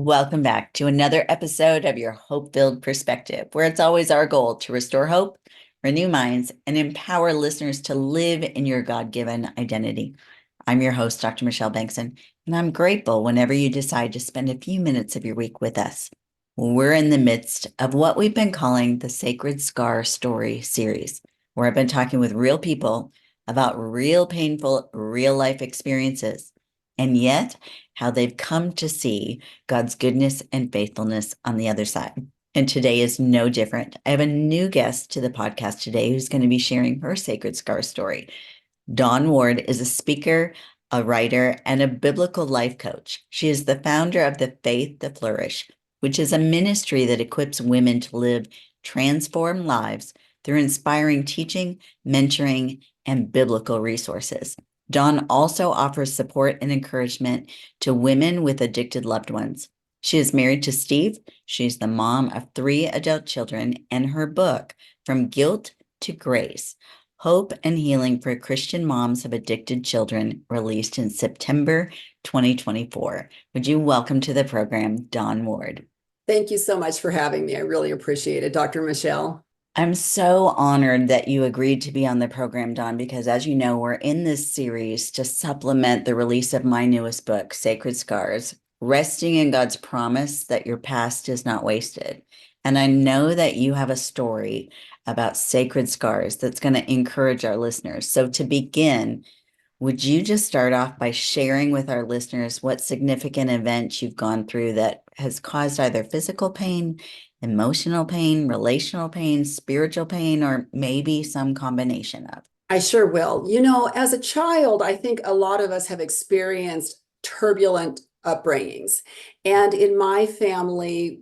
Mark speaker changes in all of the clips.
Speaker 1: Welcome back to another episode of Your Hope-Filled Perspective, where it's always our goal to restore hope, renew minds, and empower listeners to live in your God-given identity. I'm your host, Dr. Michelle Bengtson, and I'm grateful whenever you decide to spend a few minutes of your week with us. We're in the midst of what we've been calling the Sacred Scar Story series, where I've been talking with real people about real painful, real-life experiences, and yet how they've come to see God's goodness and faithfulness on the other side. And today is no different. I have a new guest to the podcast today who's going to be sharing her Sacred Scar story. Dawn Ward is a speaker, a writer, and a biblical life coach. She is the founder of the Faith to Flourish, which is a ministry that equips women to live transformed lives through inspiring teaching, mentoring, and biblical resources. Dawn also offers support and encouragement to women with addicted loved ones. She is married to Steve. She's the mom of 3 adult children, and her book, From Guilt to Grace, Hope and Healing for Christian Moms of Addicted Children, released in September 2024. Would you welcome to the program, Dawn Ward?
Speaker 2: Thank you so much for having me. I really appreciate it, Dr. Michelle.
Speaker 1: I'm so honored that you agreed to be on the program, Dawn, because as you know, we're in this series to supplement the release of my newest book, Sacred Scars, resting in God's promise that your past is not wasted. And I know that you have a story about sacred scars that's going to encourage our listeners. So to begin, would you just start off by sharing with our listeners what significant events you've gone through that has caused either physical pain, emotional pain, relational pain, spiritual pain, or maybe some combination of?
Speaker 2: I sure will. You know, as a child, I think a lot of us have experienced turbulent upbringings. And in my family,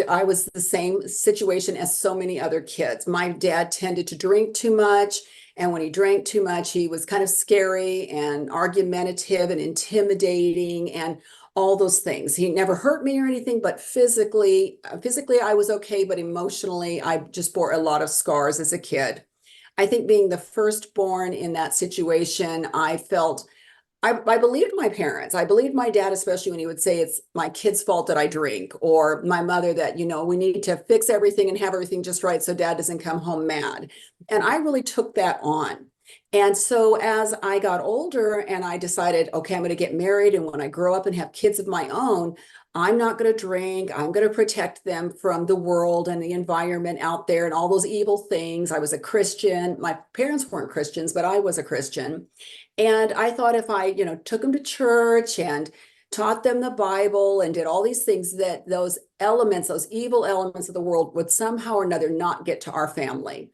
Speaker 2: I was the same situation as so many other kids. My dad tended to drink too much. And when he drank too much, he was kind of scary and argumentative and intimidating and all those things. He never hurt me or anything, but physically I was okay, but emotionally I just bore a lot of scars as a kid. I think being the firstborn in that situation, I believed my parents. I believed my dad, especially when he would say it's my kid's fault that I drink, or my mother that, we need to fix everything and have everything just right so dad doesn't come home mad. And I really took that on. And so as I got older and I decided, okay, I'm going to get married. And when I grow up and have kids of my own, I'm not going to drink. I'm going to protect them from the world and the environment out there and all those evil things. I was a Christian. My parents weren't Christians, but I was a Christian. And I thought if I, took them to church and taught them the Bible and did all these things, that those elements, those evil elements of the world would somehow or another not get to our family.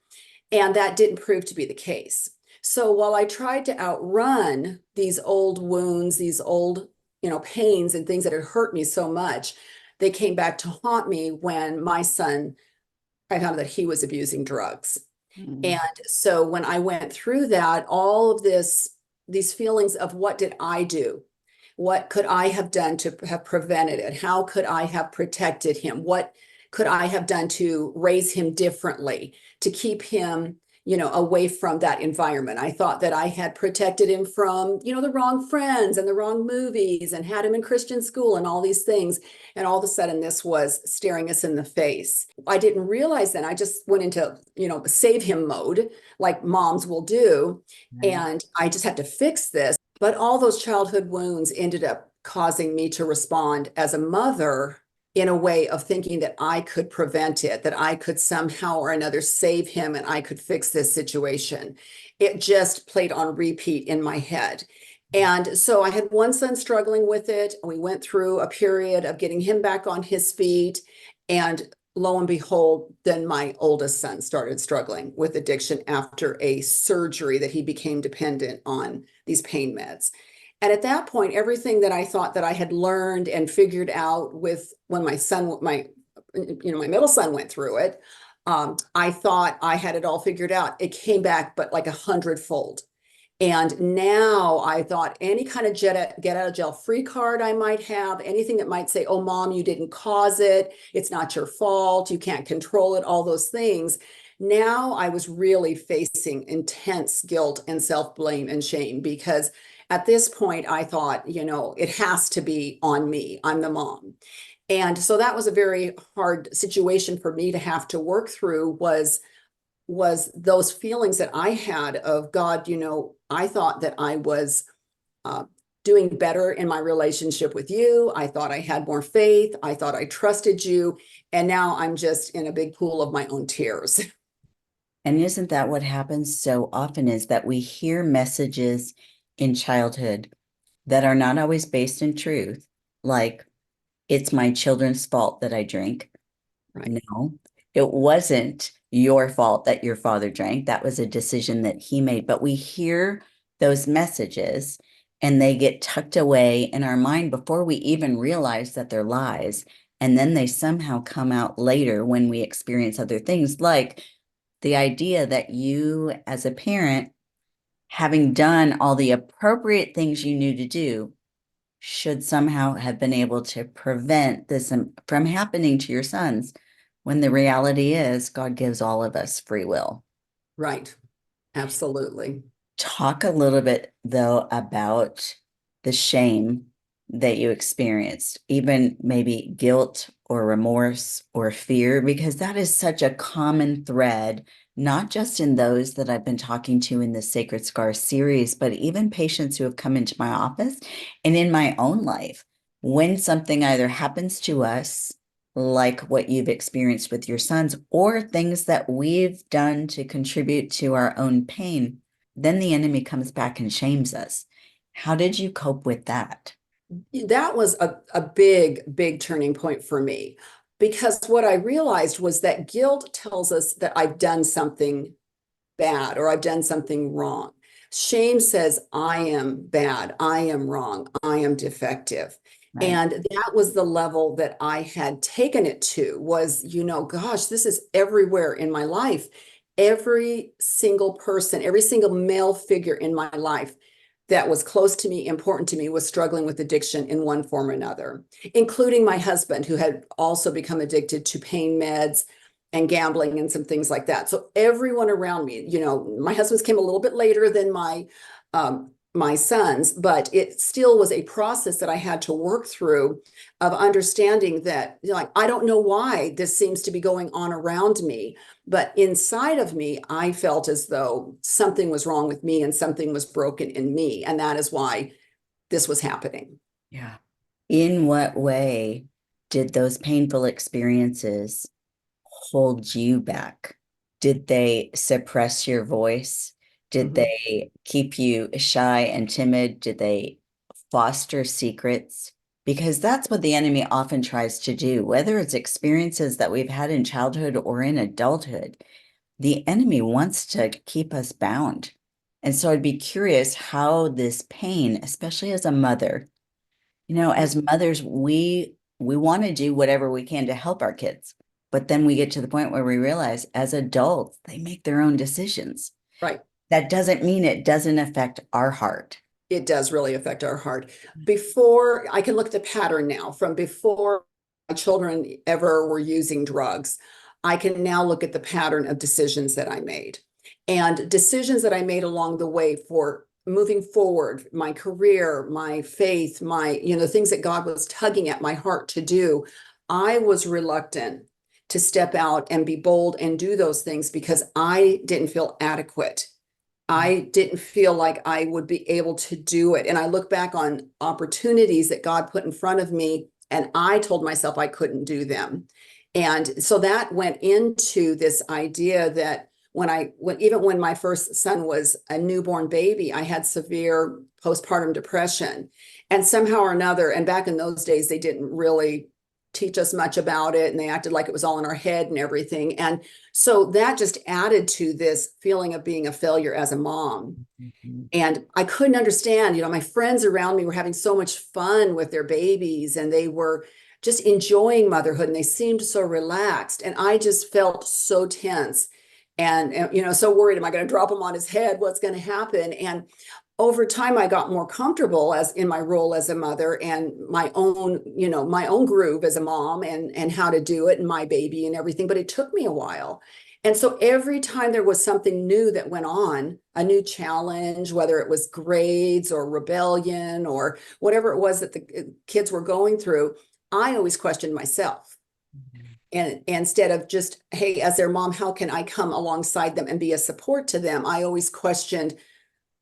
Speaker 2: And that didn't prove to be the case. So while I tried to outrun these old wounds, these old, pains and things that had hurt me so much, they came back to haunt me when I found that he was abusing drugs.
Speaker 1: Mm.
Speaker 2: And so when I went through that, all of these feelings of what did I do? What could I have done to have prevented it? How could I have protected him? What could I have done to raise him differently, to keep him, away from that environment? I thought that I had protected him from, the wrong friends and the wrong movies and had him in Christian school and all these things. And all of a sudden this was staring us in the face. I didn't realize then. I just went into, save him mode like moms will do.
Speaker 1: Right.
Speaker 2: And I just had to fix this. But all those childhood wounds ended up causing me to respond as a mother in a way of thinking that I could prevent it, that I could somehow or another save him and I could fix this situation. It just played on repeat in my head. And so I had one son struggling with it. We went through a period of getting him back on his feet. And lo and behold, then my oldest son started struggling with addiction after a surgery that he became dependent on these pain meds. And at that point, everything that I thought that I had learned and figured out with when my middle son went through it, I thought I had it all figured out. It came back, but like 100-fold. And now I thought any kind of get out of jail free card I might have, anything that might say, oh, mom, you didn't cause it. It's not your fault. You can't control it, all those things. Now I was really facing intense guilt and self-blame and shame because at this point I thought, it has to be on me. I'm the mom. And so that was a very hard situation for me to have to work through, was those feelings that I had of God, I thought that I was uh, doing better in my relationship with you. I thought I had more faith. I thought I trusted you. And now I'm just in a big pool of my own tears.
Speaker 1: And isn't that what happens so often is that we hear messages in childhood that are not always based in truth, like it's my children's fault that I drink.
Speaker 2: Right.
Speaker 1: No, it wasn't your fault that your father drank. That was a decision that he made. But we hear those messages and they get tucked away in our mind before we even realize that they're lies. And then they somehow come out later when we experience other things, like the idea that you, as a parent, having done all the appropriate things you knew to do, should somehow have been able to prevent this from happening to your sons, when the reality is God gives all of us free will.
Speaker 2: Right. Absolutely.
Speaker 1: Talk a little bit, though, about the shame that you experienced, even maybe guilt or remorse or fear, because that is such a common thread, not just in those that I've been talking to in the Sacred Scar series, but even patients who have come into my office and in my own life. When something either happens to us, like what you've experienced with your sons, or things that we've done to contribute to our own pain, then the enemy comes back and shames us. How did you cope with that?
Speaker 2: That was a big, big turning point for me, because what I realized was that guilt tells us that I've done something bad or I've done something wrong. Shame says, I am bad, I am wrong, I am defective.
Speaker 1: Right.
Speaker 2: And that was the level that I had taken it to, was, gosh, this is everywhere in my life. Every single person, every single male figure in my life that was close to me, important to me, was struggling with addiction in one form or another, including my husband, who had also become addicted to pain meds and gambling and some things like that. So everyone around me, my husband's came a little bit later than my sons, but it still was a process that I had to work through, of understanding that, like, I don't know why this seems to be going on around me, but inside of me, I felt as though something was wrong with me and something was broken in me. And that is why this was happening.
Speaker 1: Yeah. In what way did those painful experiences hold you back? Did they suppress your voice? Did
Speaker 2: Mhm.
Speaker 1: they keep you shy and timid? Did they foster secrets? Because that's what the enemy often tries to do, whether it's experiences that we've had in childhood or in adulthood. The enemy wants to keep us bound. And so I'd be curious how this pain, especially as a mother, as mothers, we want to do whatever we can to help our kids. But then we get to the point where we realize as adults, they make their own decisions.
Speaker 2: Right.
Speaker 1: That doesn't mean it doesn't affect our heart.
Speaker 2: It does really affect our heart. Before, I can look at the pattern now from before my children ever were using drugs. I can now look at the pattern of decisions that I made, and decisions that I made along the way for moving forward, my career, my faith, things that God was tugging at my heart to do. I was reluctant to step out and be bold and do those things because I didn't feel adequate. I didn't feel like I would be able to do it. And I look back on opportunities that God put in front of me, and I told myself I couldn't do them. And so that went into this idea that even when my first son was a newborn baby, I had severe postpartum depression. And somehow or another, and back in those days, they didn't really teach us much about it, and they acted like it was all in our head and everything. And so that just added to this feeling of being a failure as a mom.
Speaker 1: Mhm.
Speaker 2: And I couldn't understand, my friends around me were having so much fun with their babies, and they were just enjoying motherhood, and they seemed so relaxed. And I just felt so tense and so worried. Am I going to drop him on his head? What's going to happen? And over time, I got more comfortable as in my role as a mother, and my own groove as a mom, and how to do it, and my baby and everything. But it took me a while. And so every time there was something new that went on, a new challenge, whether it was grades or rebellion or whatever it was that the kids were going through, I always questioned myself. And instead of just, hey, as their mom, how can I come alongside them and be a support to them? I always questioned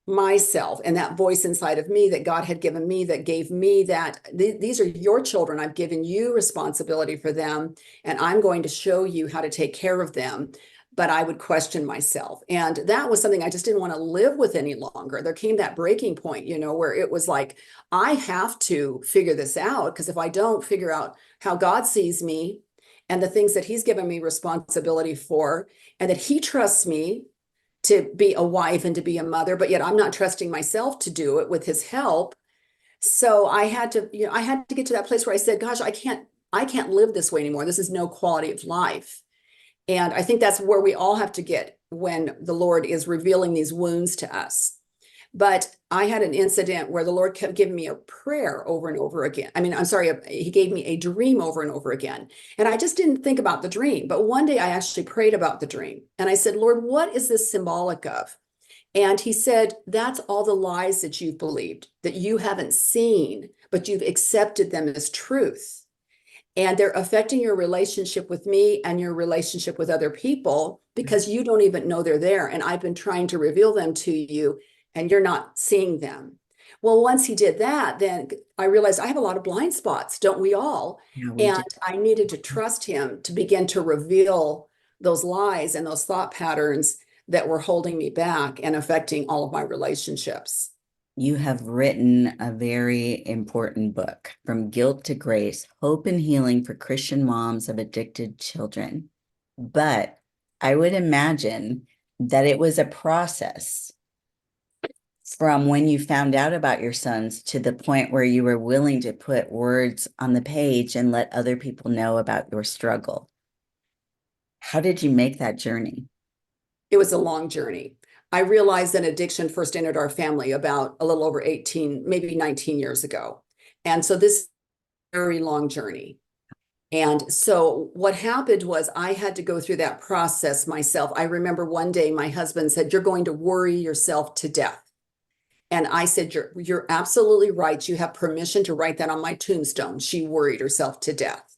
Speaker 2: myself and that voice inside of me that God had given me, that gave me that these are your children. I've given you responsibility for them, and I'm going to show you how to take care of them. But I would question myself. And that was something I just didn't want to live with any longer. There came that breaking point, where it was like, I have to figure this out, because if I don't figure out how God sees me and the things that he's given me responsibility for, and that he trusts me to be a wife and to be a mother, but yet I'm not trusting myself to do it with his help. So I had to get to that place where I said, gosh, I can't live this way anymore. This is no quality of life. And I think that's where we all have to get when the Lord is revealing these wounds to us. But I had an incident where the Lord kept giving me a prayer over and over again. I mean, I'm sorry, he gave me a dream over and over again. And I just didn't think about the dream. But one day I actually prayed about the dream. And I said, Lord, what is this symbolic of? And he said, that's all the lies that you've believed, that you haven't seen, but you've accepted them as truth. And they're affecting your relationship with me and your relationship with other people because you don't even know they're there. And I've been trying to reveal them to you, and you're not seeing them. Well, once he did that, then I realized I have a lot of blind spots, don't we all?
Speaker 1: Yeah, we do.
Speaker 2: And I needed to trust him to begin to reveal those lies and those thought patterns that were holding me back and affecting all of my relationships.
Speaker 1: You have written a very important book, From Guilt to Grace, Hope and Healing for Christian Moms of Addicted Children. But I would imagine that it was a process from when you found out about your sons to the point where you were willing to put words on the page and let other people know about your struggle. How did you make that journey?
Speaker 2: It was a long journey. I realized that addiction first entered our family about a little over 18, maybe 19 years ago. And so this is a very long journey. And so what happened was I had to go through that process myself. I remember one day my husband said, "You're going to worry yourself to death." And I said, you're absolutely right. You have permission to write that on my tombstone. She worried herself to death.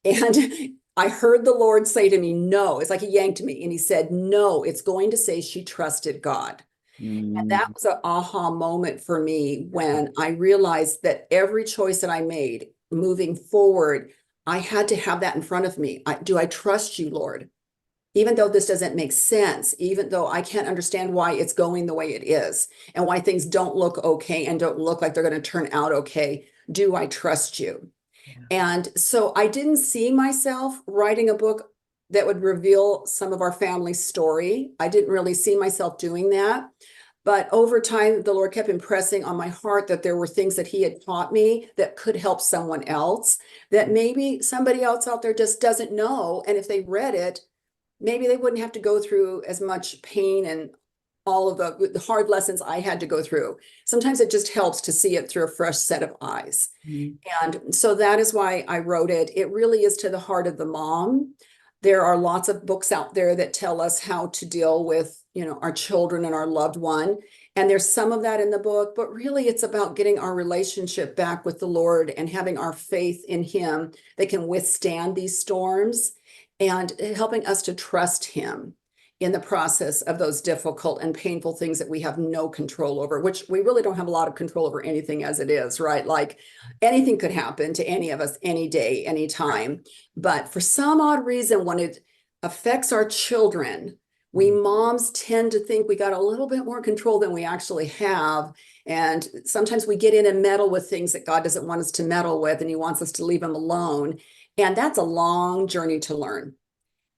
Speaker 2: And I heard the Lord say to me, no. It's like he yanked me and he said, no, it's going to say she trusted God. And that was an aha moment for me when I realized that every choice that I made moving forward, I had to have that in front of me. Do I trust you, Lord? Even though this doesn't make sense, even though I can't understand why it's going the way it is and why things don't look okay and don't look like they're going to turn out okay, do I trust you? Yeah. And so I didn't see myself writing a book that would reveal some of our family story. I didn't really see myself doing that. But over time, the Lord kept impressing on my heart that there were things that he had taught me that could help someone else, that maybe somebody else out there just doesn't know. And if they read it, maybe they wouldn't have to go through as much pain and all of the hard lessons I had to go through. Sometimes it just helps to see it through a fresh set of eyes. Mm-hmm. And so that is why I wrote it. It really is to the heart of the mom. There are lots of books out there that tell us how to deal with, our children and our loved one. And there's some of that in the book, but really it's about getting our relationship back with the Lord and having our faith in him that can withstand these storms, and helping us to trust him in the process of those difficult and painful things that we have no control over, which we really don't have a lot of control over anything as it is, right? Like anything could happen to any of us any day, anytime. But for some odd reason, when it affects our children, we moms tend to think we got a little bit more control than we actually have. And sometimes we get in and meddle with things that God doesn't want us to meddle with, and he wants us to leave them alone. And that's a long journey to learn.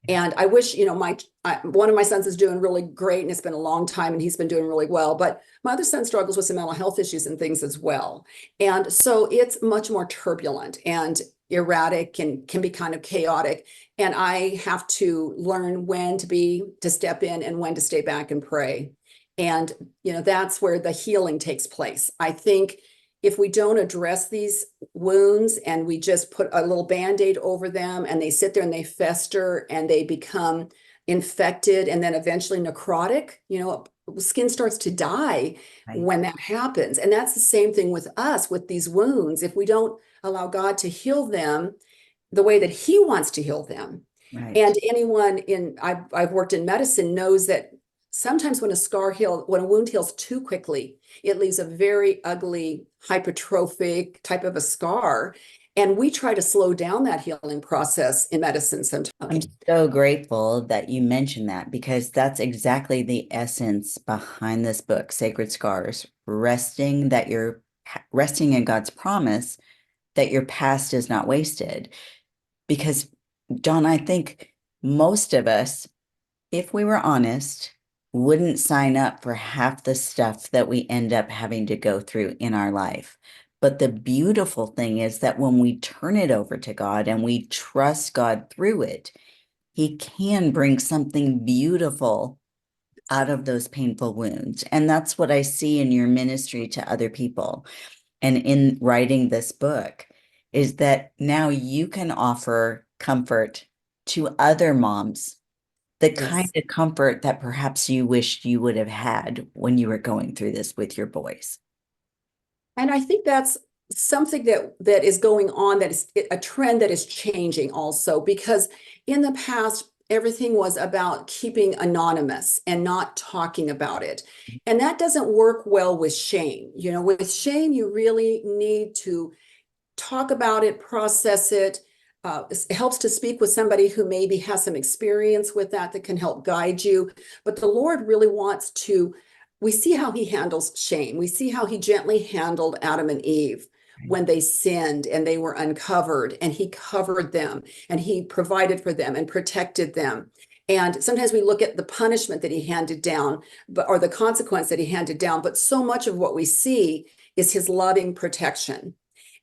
Speaker 2: And I wish, one of my sons is doing really great, and it's been a long time and he's been doing really well. But my other son struggles with some mental health issues and things as well. And so it's much more turbulent and erratic and can be kind of chaotic. And I have to learn when to step in and when to stay back and pray. And, that's where the healing takes place. I think if we don't address these wounds and we just put a little Band-Aid over them and they sit there and they fester and they become infected and then eventually necrotic, skin starts to die when that happens. And that's the same thing with us with these wounds. If we don't allow God to heal them the way that He wants to heal them.
Speaker 1: Right.
Speaker 2: And anyone I've worked in medicine knows that sometimes when a wound heals too quickly, it leaves a very ugly, hypertrophic type of a scar. And we try to slow down that healing process in medicine
Speaker 1: I'm
Speaker 2: sometimes.
Speaker 1: so grateful that you mentioned that because that's exactly the essence behind this book, Sacred Scars, resting in God's promise that your past is not wasted. Because, John, I think most of us, if we were honest, wouldn't sign up for half the stuff that we end up having to go through in our life. But the beautiful thing is that when we turn it over to God and we trust God through it, He can bring something beautiful out of those painful wounds. And that's what I see in your ministry to other people. And in writing this book, is that now you can offer comfort to other moms, the kind
Speaker 2: Yes.
Speaker 1: of comfort that perhaps you wished you would have had when you were going through this with your boys.
Speaker 2: And I think that's something that is going on, that is a trend that is changing also, because in the past everything was about keeping anonymous and not talking about it. And that doesn't work well with shame. You know, with shame you really need to talk about it, process it. It helps to speak with somebody who maybe has some experience with that can help guide you. But the Lord really wants to, we see how He handles shame. We see how He gently handled Adam and Eve
Speaker 1: Right.
Speaker 2: when they sinned and they were uncovered, and He covered them and He provided for them and protected them. And sometimes we look at the punishment that He handed down, or the consequence that He handed down, but so much of what we see is His loving protection,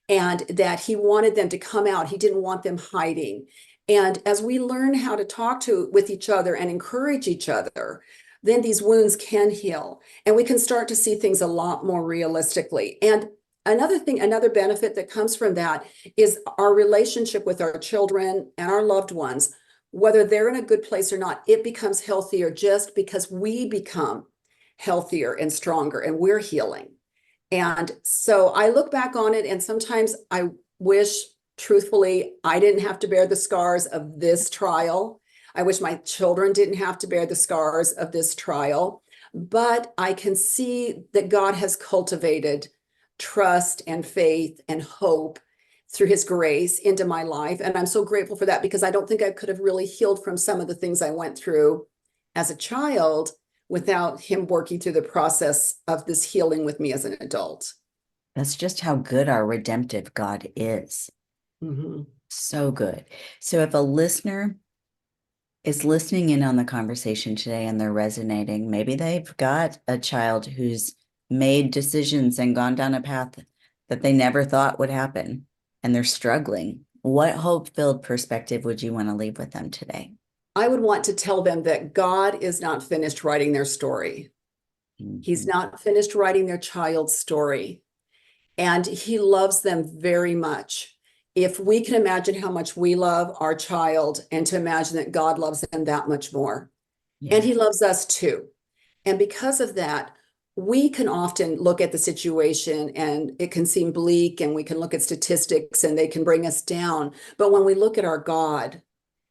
Speaker 2: and that He wanted them to come out. He didn't want them hiding. And as we learn how to talk with each other and encourage each other, then these wounds can heal and we can start to see things a lot more realistically. And another thing, another benefit that comes from that is our relationship with our children and our loved ones, whether they're in a good place or not, it becomes healthier just because we become healthier and stronger and we're healing. And so I look back on it, and sometimes I wish, truthfully, I didn't have to bear the scars of this trial. I wish my children didn't have to bear the scars of this trial. But I can see that God has cultivated trust and faith and hope through His grace into my life. And I'm so grateful for that, because I don't think I could have really healed from some of the things I went through as a child without Him working through the process of this healing with me as an adult.
Speaker 1: That's just how good our redemptive God is.
Speaker 2: Mm-hmm.
Speaker 1: So good. So if a listener is listening in on the conversation today and they're resonating, maybe they've got a child who's made decisions and gone down a path that they never thought would happen, and they're struggling. What hope-filled perspective would you want to leave with them today?
Speaker 2: I would want to tell them that God is not finished writing their story. He's
Speaker 1: Mhm.
Speaker 2: not finished writing their child's story, and He loves them very much. If we can imagine how much we love our child, and to imagine that God loves them that much more, and
Speaker 1: Yeah.
Speaker 2: He loves us too. And because of that, we can often look at the situation and it can seem bleak, and we can look at statistics and they can bring us down. But when we look at our God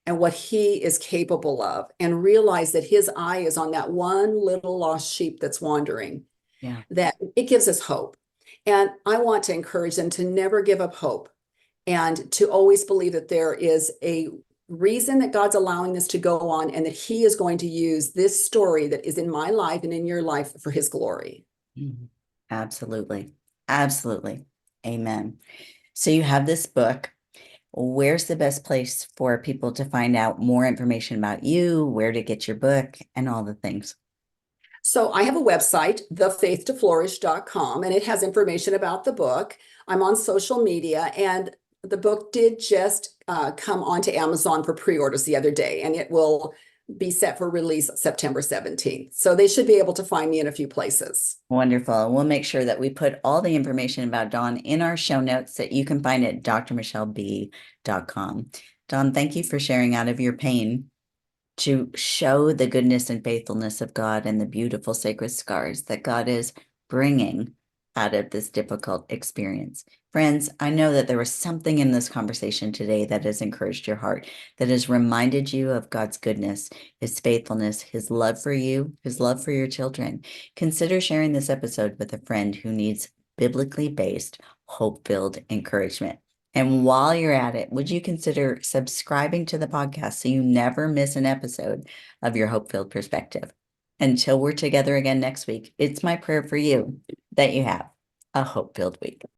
Speaker 2: and what He is capable of, and realize that His eye is on that one little lost sheep that's wandering,
Speaker 1: Yeah.
Speaker 2: that it gives us hope. And I want to encourage them to never give up hope, and to always believe that there is a reason that God's allowing this to go on, and that He is going to use this story that is in my life and in your life for His glory.
Speaker 1: Mhm. Absolutely. Absolutely. Amen. So you have this book. Where's the best place for people to find out more information about you, where to get your book, and all the things?
Speaker 2: So I have a website, thefaithtoflourish.com, and it has information about the book. I'm on social media, and the book did just come onto Amazon for pre-orders the other day, and it will be set for release September 17th. So they should be able to find me in a few places.
Speaker 1: Wonderful. We'll make sure that we put all the information about Dawn in our show notes that you can find at drmichelleb.com. Dawn, thank you for sharing out of your pain to show the goodness and faithfulness of God and the beautiful sacred scars that God is bringing out of this difficult experience. Friends, I know that there was something in this conversation today that has encouraged your heart, that has reminded you of God's goodness, His faithfulness, His love for you, His love for your children. Consider sharing this episode with a friend who needs biblically based, hope-filled encouragement. And while you're at it, would you consider subscribing to the podcast so you never miss an episode of your hope-filled perspective? Until we're together again next week, it's my prayer for you that you have a hope-filled week.